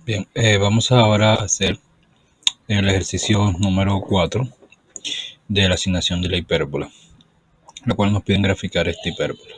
Bien, vamos ahora a hacer el ejercicio número 4 de la asignación de la hipérbola, la cual nos piden graficar esta hipérbola.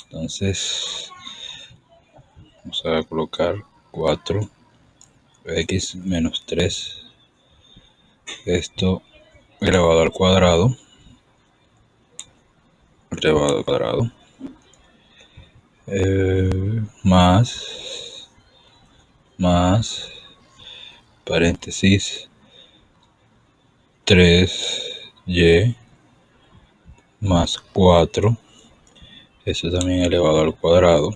Entonces, vamos a colocar 4x menos 3, esto elevado al cuadrado, más paréntesis 3y más 4, eso también elevado al cuadrado,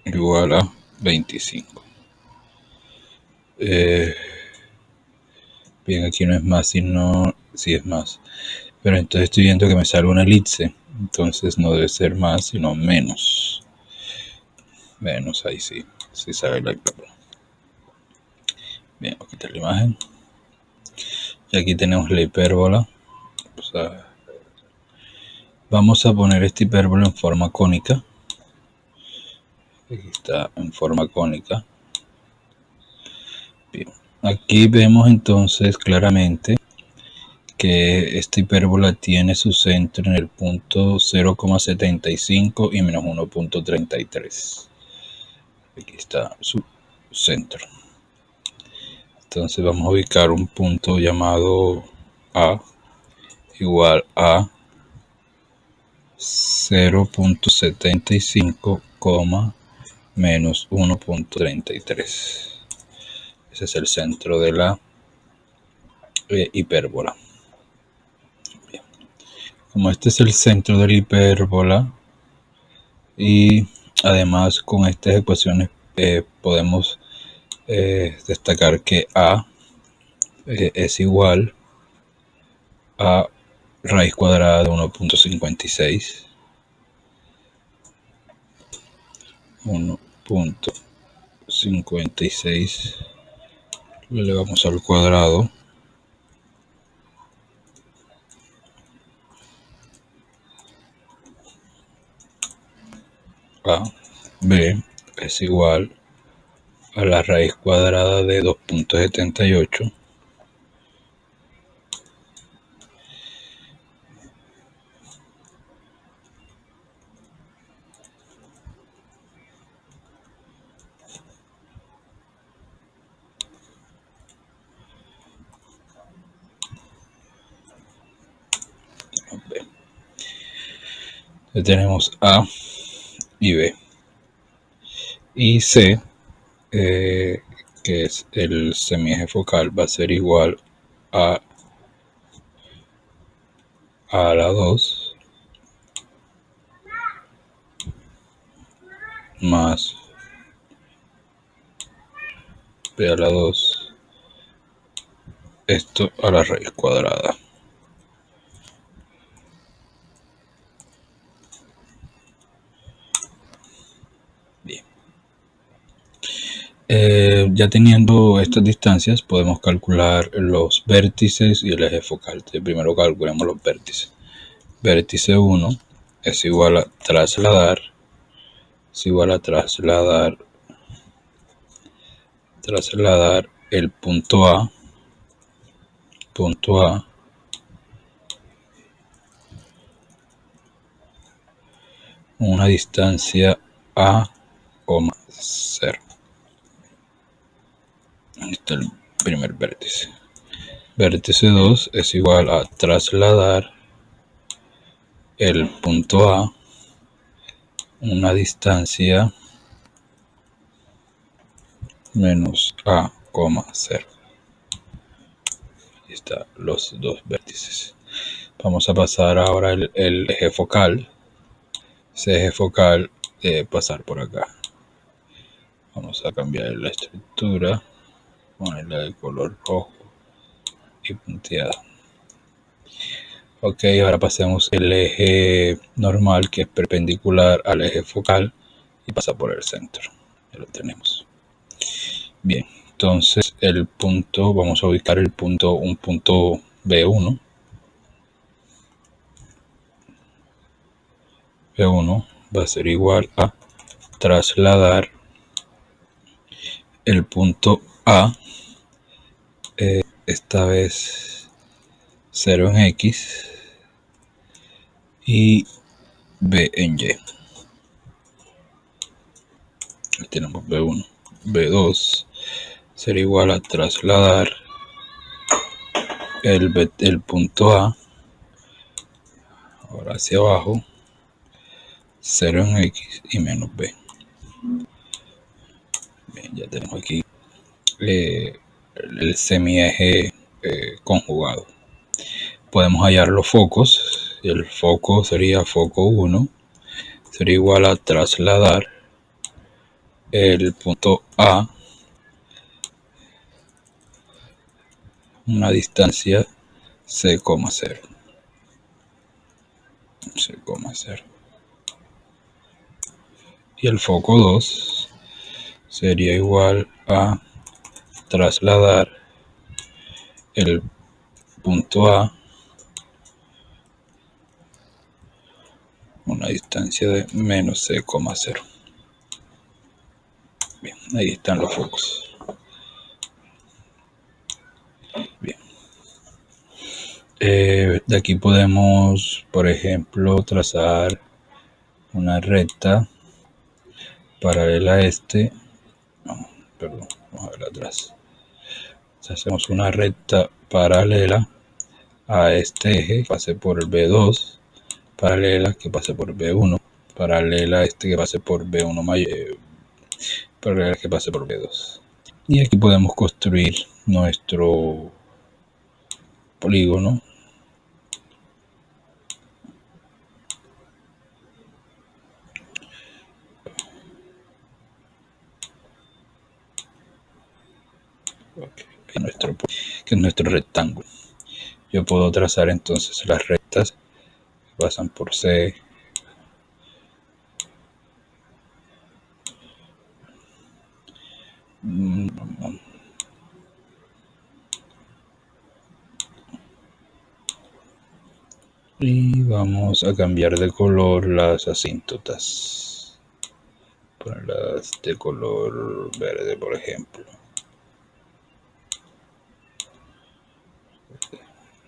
igual a 25. Bien, aquí no es más, sino sí es más. Pero entonces estoy viendo que me sale una elipse. Entonces no debe ser más, sino menos. Menos, ahí sí. Sí sale la hipérbola. Bien, voy a quitar la imagen. Y aquí tenemos la hipérbola. O sea, vamos a poner esta hipérbola en forma cónica. Aquí está en forma cónica. Bien. Aquí vemos entonces claramente que esta hipérbola tiene su centro en el punto 0,75 y menos 1,33. Aquí está su centro. Entonces vamos a ubicar un punto llamado A igual a 0,75, menos 1,33. Ese es el centro de la hipérbola. Bien. Como este es el centro de la hipérbola y además con estas ecuaciones podemos destacar que A es igual a raíz cuadrada de 1,56. 1,56 lo elevamos al cuadrado a b es igual a la raíz cuadrada de 2,78 b. Tenemos A y B. Y C, que es el semieje focal, va a ser igual a la 2 más b a la 2, esto a la raíz cuadrada. Bien. Ya teniendo estas distancias podemos calcular los vértices y el eje focal. Entonces, primero calculemos los vértices. Vértice 1 es igual a trasladar el punto A una distancia A, 0. Ahí está el primer vértice. Vértice 2 es igual a trasladar el punto A una distancia menos A, 0. Ahí están los dos vértices. Vamos a pasar ahora el eje focal. Ese eje focal debe pasar por acá. Vamos a cambiar la estructura, ponerla de color rojo y punteada. Ok, ahora pasemos el eje normal que es perpendicular al eje focal y pasa por el centro. Ya lo tenemos. Bien, entonces el punto, vamos a ubicar un punto B1. B1 va a ser igual a trasladar el punto A, esta vez 0 en X y B en Y. Aquí tenemos B1. B2 será igual a trasladar el punto A ahora hacia abajo, 0 en X y menos B. Bien, ya tenemos aquí el semieje conjugado. Podemos hallar los focos. El foco sería foco 1, sería igual a trasladar el punto A una distancia C,0. Y el foco 2 sería igual a trasladar el punto A una distancia de menos C,0. Bien, ahí están los focos. Bien. De aquí podemos, por ejemplo, trazar una recta paralela a este. No, perdón, vamos a ver atrás. Hacemos una recta paralela a este eje que pase por el B2, paralela que pase por B1, paralela a este que pase por B1 mayor, paralela que pase por B2. Y aquí podemos construir nuestro polígono. Que es nuestro rectángulo. Yo puedo trazar entonces las rectas que pasan por C, y vamos a cambiar de color las asíntotas, ponerlas de color verde, por ejemplo.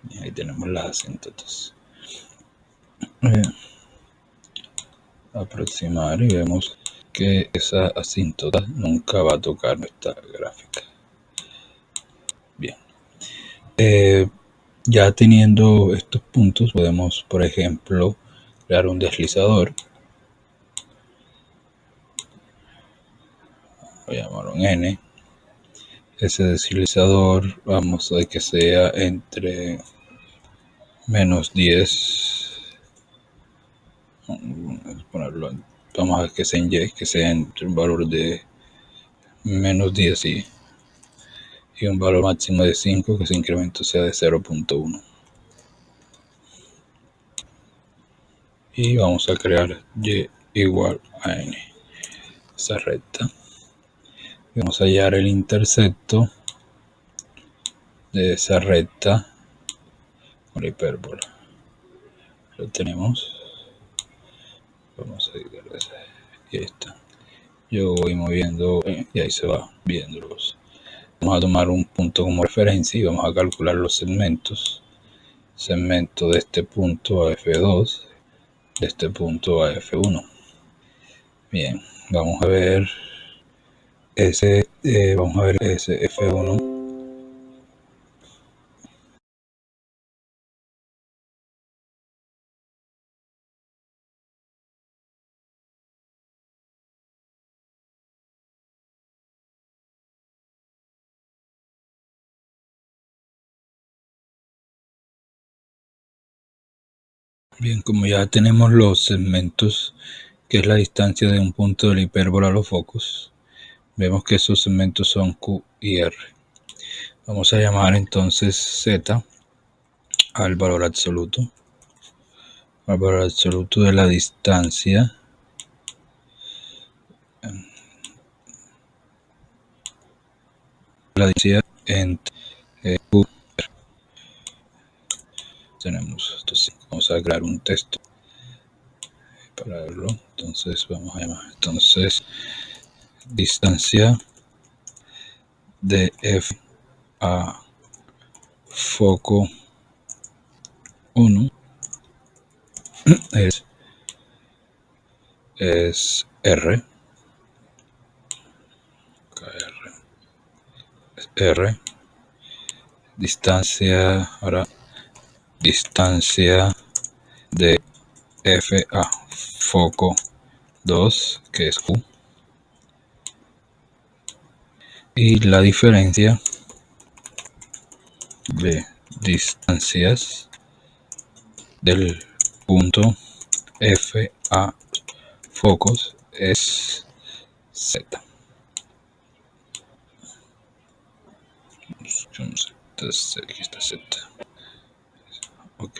Y ahí tenemos las asíntotas. Aproximar y vemos que esa asíntota nunca va a tocar nuestra gráfica. Bien. Ya teniendo estos puntos, podemos, por ejemplo, crear un deslizador. Voy a llamarlo un N. Ese deslizador vamos a que sea entre menos 10. Vamos a que sea en Y, que sea entre un valor de menos 10 y un valor máximo de 5, que ese incremento sea de 0,1. Y vamos a crear Y igual a N, esa recta. Vamos a hallar el intercepto de esa recta con la hipérbola. Lo tenemos. Vamos a ir a ese. Y ahí está. Yo voy moviendo y ahí se va viendo los. Vamos a tomar un punto como referencia y vamos a calcular los segmentos. Segmento de este punto a F2, de este punto a F1. Bien, vamos a ver ese F1. Bien, como ya tenemos los segmentos, que es la distancia de un punto de la hipérbola a los focos, vemos que esos segmentos son Q y R. Vamos a llamar entonces Z al valor absoluto de la distancia entre Q y R. Tenemos, entonces vamos a crear un texto para verlo. Entonces vamos a llamar. Entonces, distancia de F a foco 1 es R. R. Distancia, ahora distancia de F a foco 2, que es U. Y la diferencia de distancias del punto F a focos es Z. Entonces aquí está Z. Ok.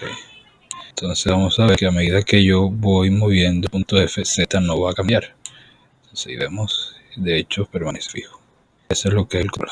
Entonces vamos a ver que a medida que yo voy moviendo el punto F, Z no va a cambiar. Entonces ahí vemos, de hecho permanece fijo. Eso es lo que es el color.